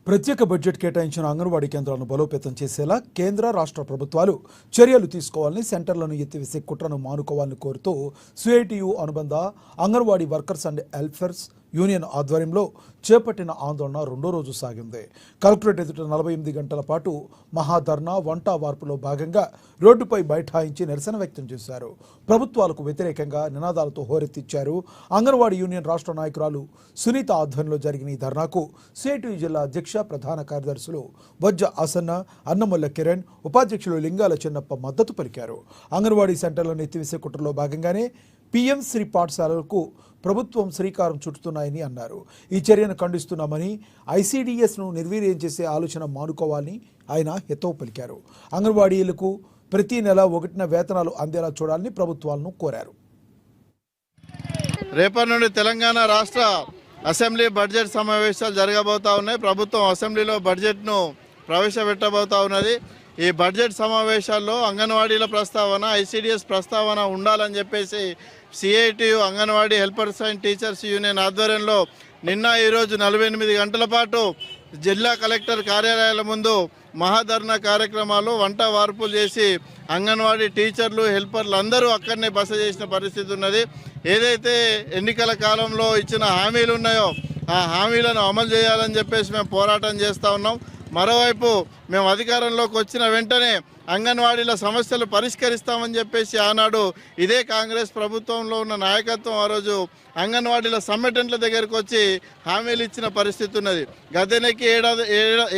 ప్రత్యేక బడ్జెట్ కేటాయించిన అంగన్వాడీ కేంద్రాలను బలోపేతం చేసేలా కేంద్ర రాష్ట్ర ప్రభుత్వాలు చర్యలు తీసుకోవాలని, సెంటర్లను ఎత్తివేసే కుట్రను మానుకోవాలని కోరుతూ సిఐటియు అనుబంధ anganwadi workers and welfare union ఆధ్వర్యంలో చేపట్టిన ఆందోళన రెండో రోజు సాగింది. కలెక్టరేట్ ఎదుట 48 గంటల పాటు మహాధర్నా, వంట వార్పులో భాగంగా రోడ్డుపై బైఠాయించి నిరసన వ్యక్తం చేశారు. ప్రభుత్వాలకు వ్యతిరేకంగా నినాదాలతో హోరెత్తిచ్చారు. అంగన్వాడీ యూనియన్ రాష్ట్ర నాయకురాలు సునీత ఆధ్వర్యంలో జరిగిన ఈ ధర్నాకు సిఐటియు జిల్లా అధ్యక్ష, ప్రధాన కార్యదర్శులు వజ్జ ఆసన్న, అన్నమల్ల కిరణ్, ఉపాధ్యక్షులు లింగాల చిన్నప్ప మద్దతు పలికారు. అంగన్వాడీ సెంటర్లను ఎత్తివేసే కుట్రలో భాగంగానే పీఎం శ్రీ పాఠశాలలకు ప్రభుత్వం శ్రీకారం చుట్టుతున్నాయని అన్నారు. ఈ చర్యను ఖండిస్తున్నామని, ఐసీడీఎస్ను నిర్వీర్యం చేసే ఆలోచన మానుకోవాలని ఆయన హితవు పలికారు. అంగన్వాడీలకు ప్రతి నెల 1న వేతనాలు అందేలా చూడాలని ప్రభుత్వాలను కోరారు. రేపటి నుండి తెలంగాణ రాష్ట్ర అసెంబ్లీ బడ్జెట్ సమావేశాలు జరగబోతా ఉన్నాయి. ప్రభుత్వం అసెంబ్లీలో బడ్జెట్ను ప్రవేశపెట్టబోతా ఉన్నది. ఈ బడ్జెట్ సమావేశాల్లో అంగన్వాడీల ప్రస్తావన, ఐసీడీఎస్ ప్రస్తావన ఉండాలని చెప్పేసి CITU anganwadi helpers and teachers union ఆధ్వర్యంలో నిన్న ఈరోజు 48 గంటల పాటు జిల్లా కలెక్టర్ కార్యాలయాల ముందు మహాధర్నా కార్యక్రమాలు, వంట వార్పులు చేసి అంగన్వాడీ టీచర్లు, హెల్పర్లు అందరూ అక్కడనే బస చేసిన పరిస్థితి ఉన్నది. ఏదైతే ఎన్నికల కాలంలో ఇచ్చిన హామీలు ఉన్నాయో ఆ హామీలను అమలు చేయాలని చెప్పేసి మేము పోరాటం చేస్తూ ఉన్నాం. మరోవైపు మేము అధికారంలోకి వచ్చిన వెంటనే అంగన్వాడీల సమస్యలు పరిష్కరిస్తామని చెప్పేసి ఆనాడు ఇదే కాంగ్రెస్ ప్రభుత్వంలో ఉన్న నాయకత్వం ఆ రోజు అంగన్వాడీల సమ్మెటెంట్ల దగ్గరకు వచ్చి హామీలు ఇచ్చిన పరిస్థితి ఉన్నది. గతెనకి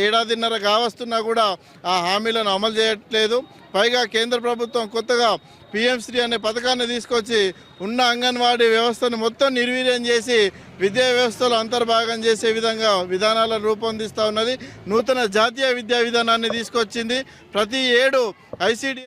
ఏడాదిన్నర కావస్తున్నా కూడా ఆ హామీలను అమలు చేయట్లేదు. పైగా కేంద్ర ప్రభుత్వం కొత్తగా పీఎం శ్రీ అనే పథకాన్ని తీసుకొచ్చి ఉన్న అంగన్వాడీ వ్యవస్థను మొత్తం నిర్వీర్యం చేసి విద్యా వ్యవస్థలో అంతర్భాగం చేసే విధంగా విధానాలను రూపొందిస్తూ ఉన్నది. నూతన జాతీయ విద్యా విధానాన్ని తీసుకొచ్చింది. ప్రతి ఏడు ఐసీడీ